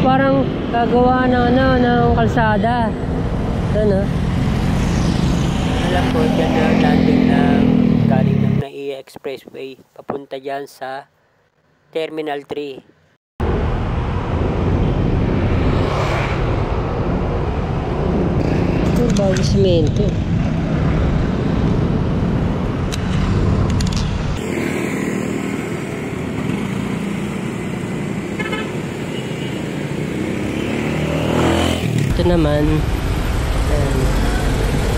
parang gagawa ng ano, ng kalsada. Ano? Alam po, dyan na landing ng galing ng NAIA Expressway papunta dyan sa Terminal 3. Ito bago simento. Ito naman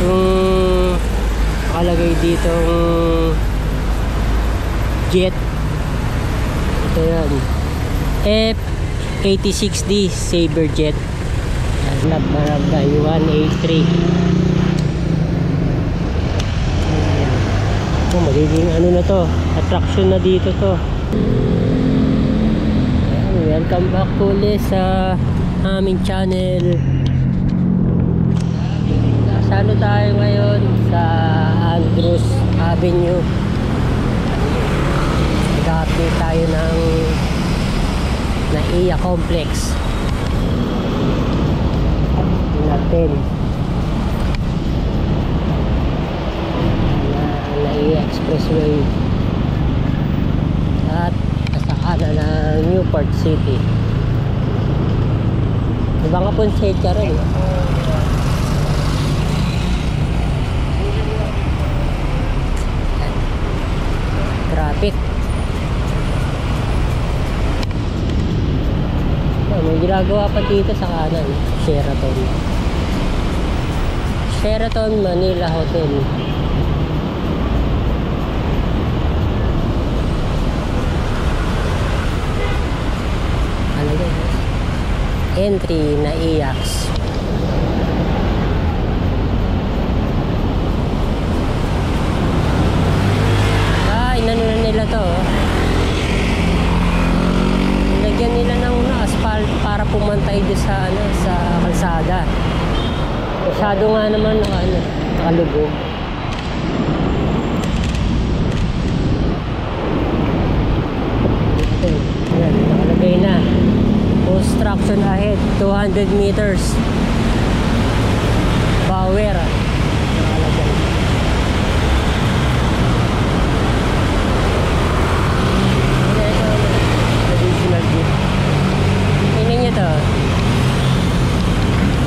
yung nakalagay ditong jet. Ito yan, F-86D Saber jet. Lab Barangay 183. So, magiging ano na to, attraction na dito to. Ayan, welcome back ulit sa aming channel. Saan tayo ngayon? Sa Andrews Avenue. Nag-update tayo ng NAIA Complex natin. NAIA Expressway at nasa kanan ng Newport City. Iba nga po sa rin. Traffic. May ginagawa pa dito sa kanan. Sheraton Manila Hotel. Entry NAIA. Inano na nila to. Nilagyan nila ng asphalt para pumantay doon sa ano, sa kalsada. Masyado nga naman nakalubog. Ito, yan, nakalagay na. Construction ahead, 200 meters. Power. Nakalagay. Traditional jeep. Tingnan nyo to.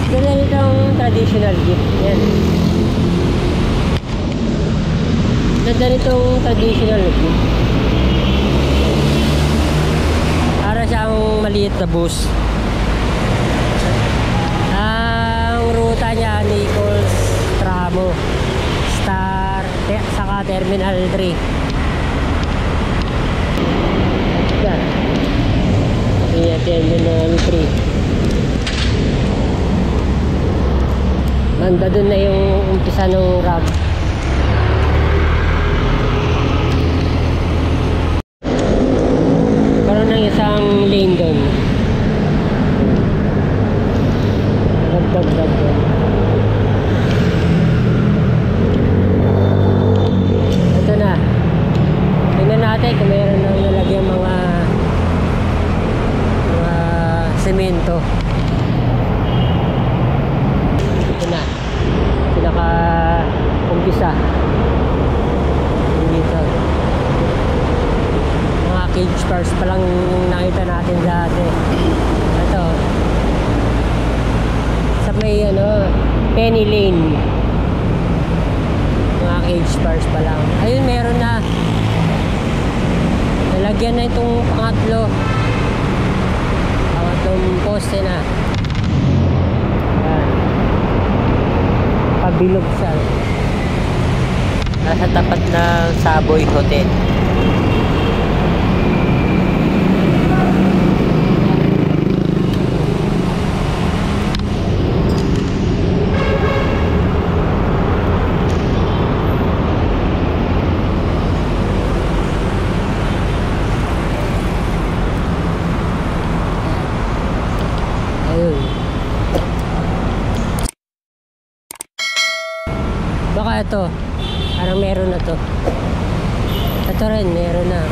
Ganyan itong traditional jeep. Yan. Ganda nitong traditional jeep. Para siyang maliit na bus. Ang ruta niya Nichols Tramo Star saka Terminal 3. Yan. Terminal 3. Banda dun na yung umpisa ng RAB. Karoon ng isang lane dun. Dagdag. Ito na. Tingnan natin kung mayroon nang nalagyan mga semento. Ito na. Pinaka-umpisa. Dito. Mga cage cars pa lang nakita natin dati. Ito. Sa may Penny Lane. Mga cage cars pa lang. Ayun, meron na. Nalagyan na itong pangatlo. Pangatlong poste na. Ayan. Pabilog siya. Nasa tapat ng Savoy Hotel. Baka ito, parang meron na to. Ito rin, meron na.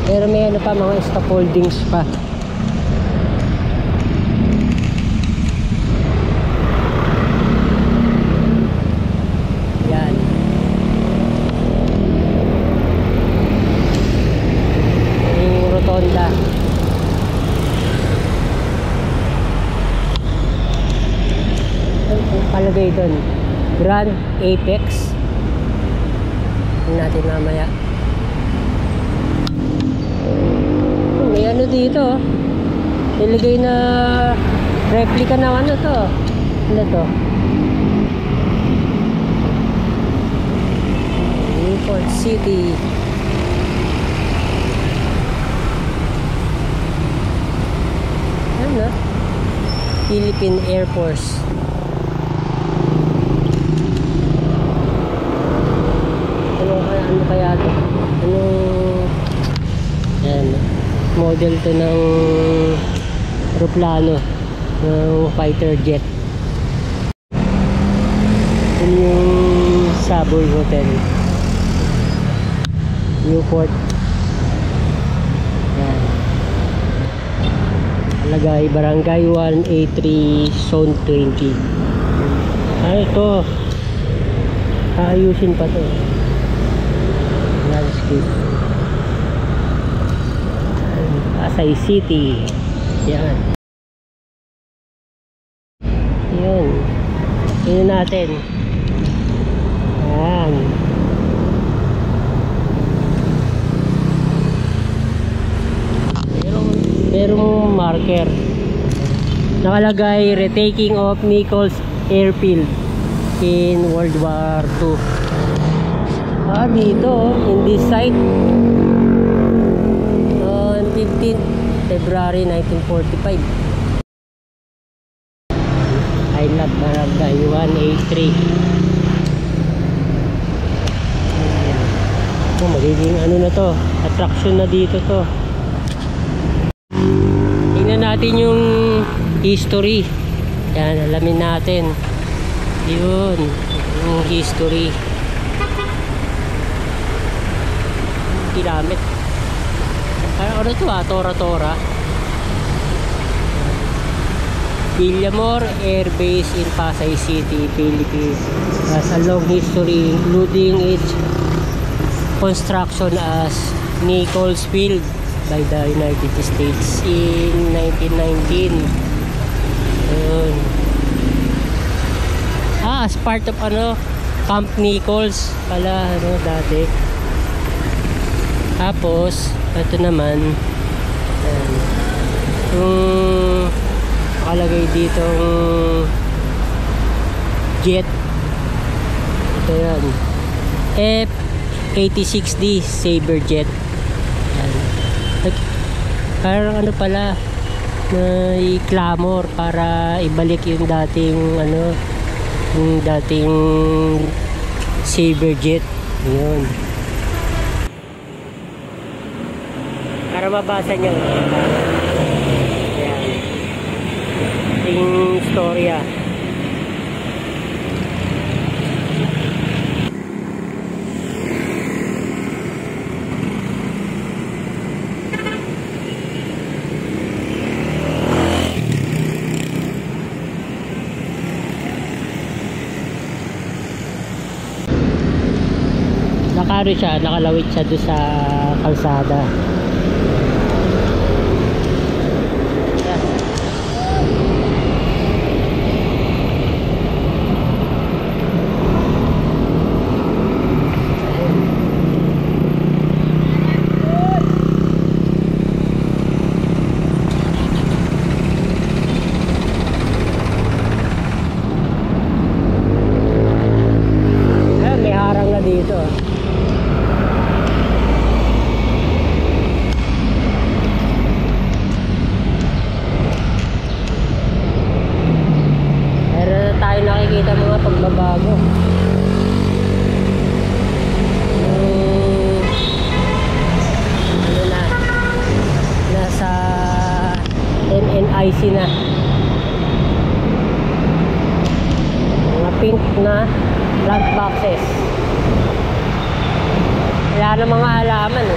Pero may ano pa, mga scaffoldings pa. Yan. Yung rotonda. Ang palagay doon, Grand Apex. Tingnan natin mamaya. May ano dito, nilagay na replica ng ano to. Ano to? Newport City. Ano? Philippine Air Force. Ano kaya to? Anong model to ng aeroplano, ng fighter jet. Yun yung Savoy Hotel, Newport. Yan. Alagay Barangay 183 Zone 20. Ito aayusin pa to. Landscape. Pasay City. Yan. Yun. Tingnan natin. Yan. Merong marker. Nakalagay retaking of Nichols Airfield in World War II. Dito in this site, 15th February 1945. I love Barangay 183. Magiging ano na to, attraction na dito to. Tingnan natin yung history. Yan, alamin natin. Yun, yung history. Ginamit. Ano to Tora-Tora. Villamor Air Base in Pasay City, Philippines has a long history including its construction as Nichols Field by the United States in 1919. As part of Camp Nichols pala dati. Tapos ito naman yung nakalagay dito jet. Ito yan, F-86D Sabre jet. Parang ano pala, may clamor para ibalik yung dating yung dating Sabre jet. Yun, para mabasa nyo. Ayan, yung storya. Nakalawit siya doon sa kalsada. May harang na dito. Nakikita mga pagbabago. Nasa MNIC na. Mga pink na flag boxes. Wala na mga halaman .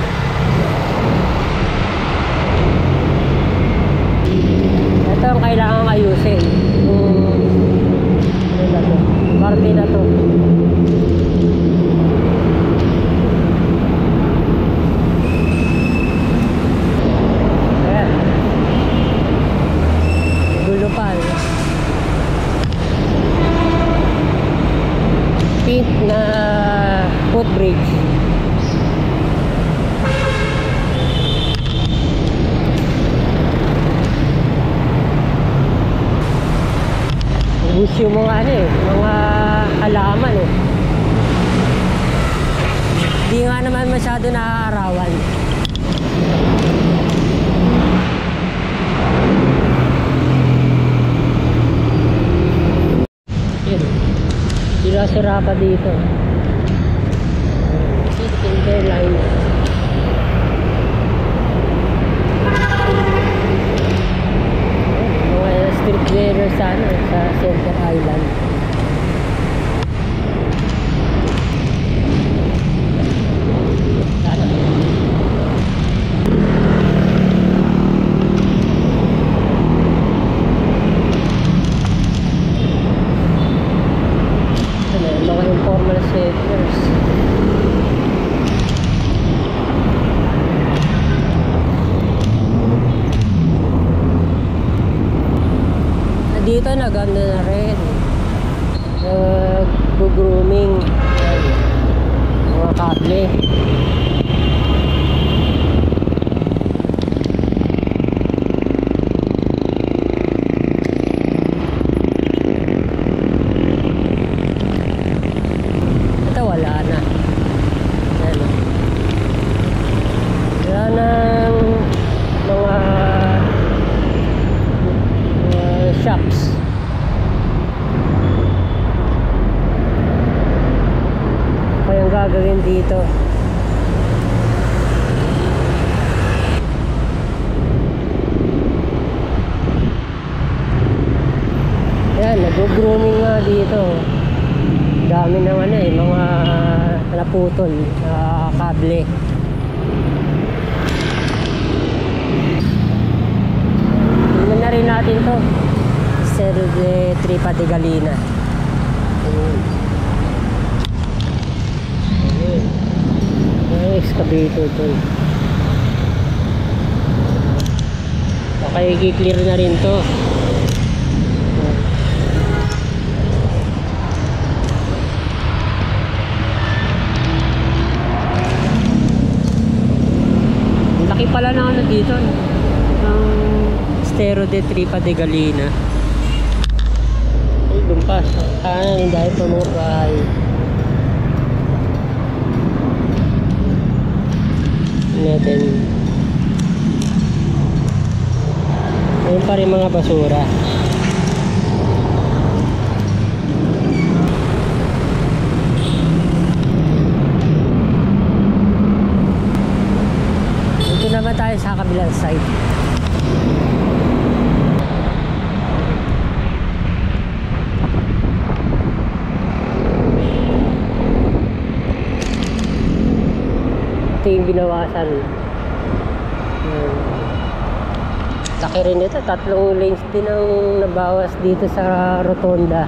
ayusin. Ano na to? Parte na to. Ayan. Gulo pa. Pink na footbridge. Ubus yung mga ano eh, mga halaman eh. Di nga naman masyado naaarawan. Yun. Sira-sira pa dito. Interline. Mga street cleaner sana sa Center Island. Sana. Mga informal settlers. Dito naganda na rin, nag-grooming mga kable. Ito wala na. Ano? Wala nang mga shops. Kaya ang gagawin dito, yan, nag-grooming nga dito. Dami ng ano eh, mga naputol na kable. Tingnan na rin natin to. Cerro de Tripa de Galina. May excavator to. Okay, i-clear na rin to. Laki pala na ano dito, no? Ang Cerro de Tripa de Galina. Ay, lumpas. Ay, dahil pa mga bahay. Natin. Ayun pa rin mga basura. Dito naman tayo sa kabilang side. Ito yung binawasan. Laki rin ito, 3 lanes din ang nabawas dito sa rotonda.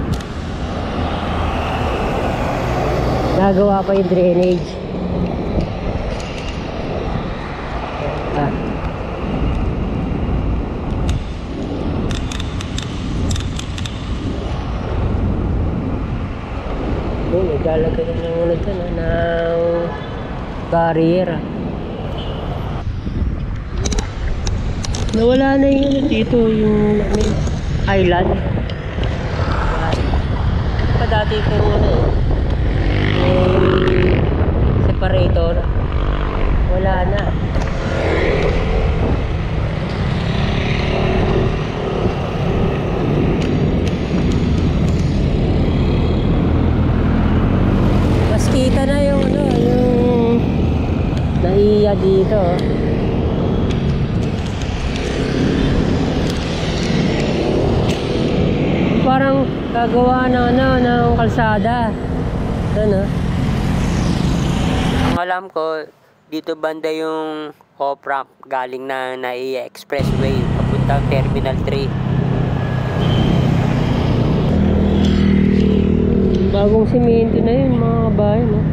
Nagawa pa yung drainage. Naglalagay ng ano dyan, ng barrier. Nawala na yung ano dito, yung island. Pa dati itong ano separator. Wala na. Mas kita na yung ano, yung naiya dito. Parang gagawa na ano ng kalsada. Ano? Ang alam ko, dito banda yung off-ramp galing na NAIA Expressway papuntang Terminal 3. Bagong simento na yun mga bahay, no?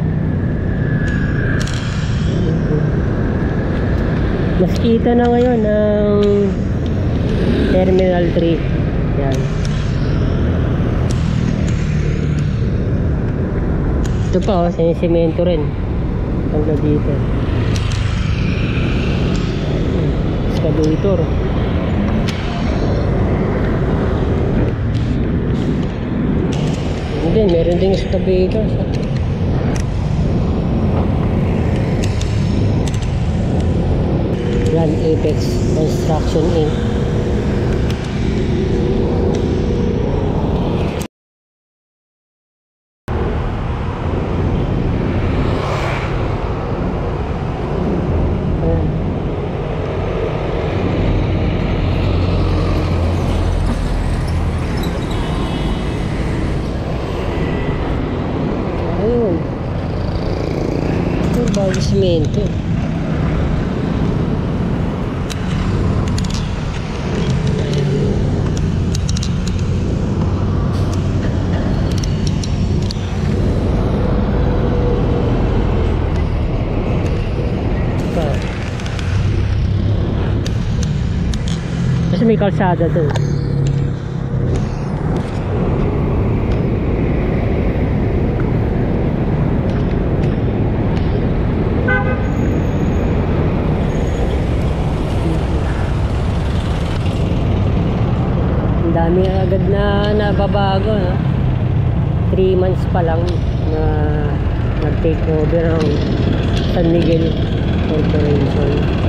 Mas kita na ngayon ang Terminal 3. Yan. Ito pa, oh, sinisemento rin. Hanggang dito. Excavator. Hindi, meron ding excavator. Grand Apex Construction Inc. Ayun. Ito bago simento. Kasi may kalsada doon. Ang dami agad na nababago, no? 3 months pa lang na nag-take over ng San Miguel Corporation.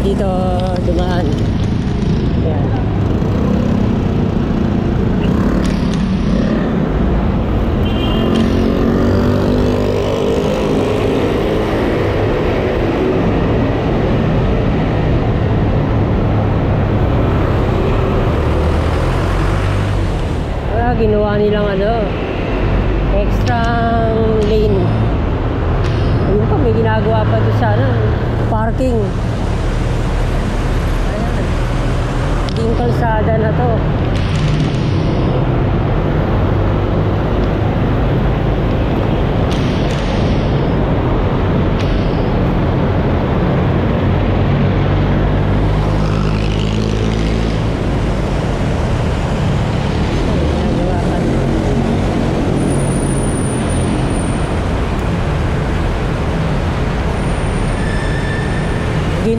Dito dumaan. Ayan. Ginawa nilang extra lane. Ayun pa, may ginagawa pa doon sana parking. Yung kalsada na to.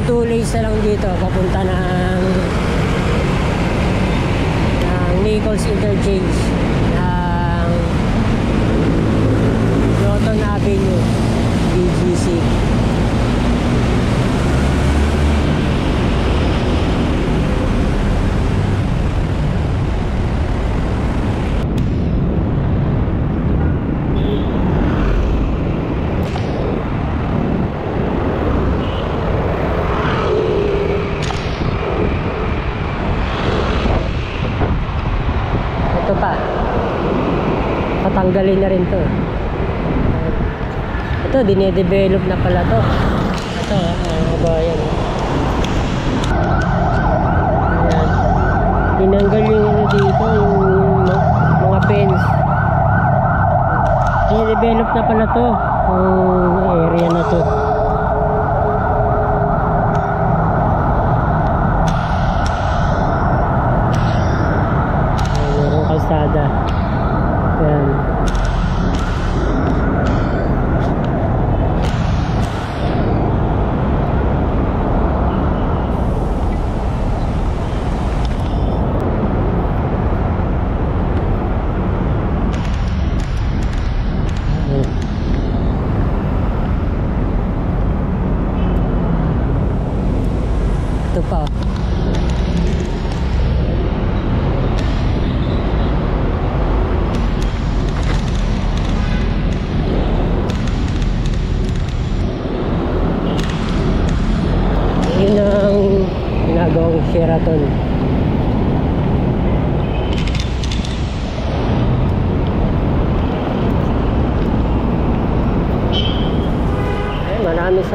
Two lanes na lang dito papunta ng Nichols Interchange ng Groton Avenue, BGC. Patanggalin na rin to. Ito, dinedevelop na pala to. Ito, bayan. Ayan. Tinanggal yung dito, yung mga fence. Dinedevelop na pala to. Yung area na to. Merong kalsada. Ayan.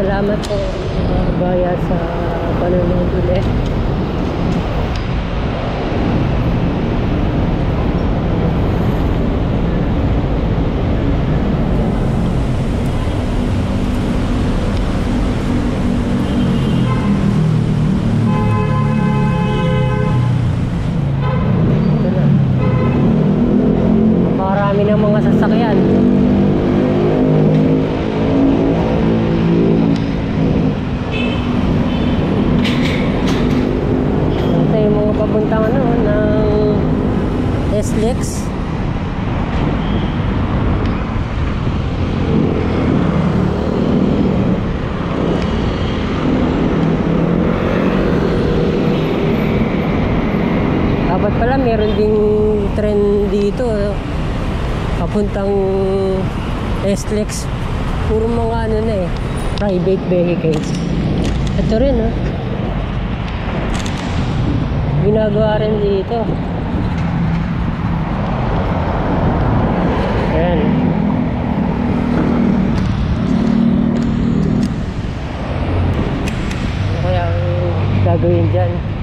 salamat po Gaya sa panonood ulit. Ito na. Napakarami ng mga sasakyan. Ito yung mga papuntang ano, ng SLEX. Dapat pala meron ding trend dito papuntang SLEX. Puro mga ano na eh, private vehicles. Ito rin ginagawa rin dito. Ayan. Ano kaya ang gagawin dyan?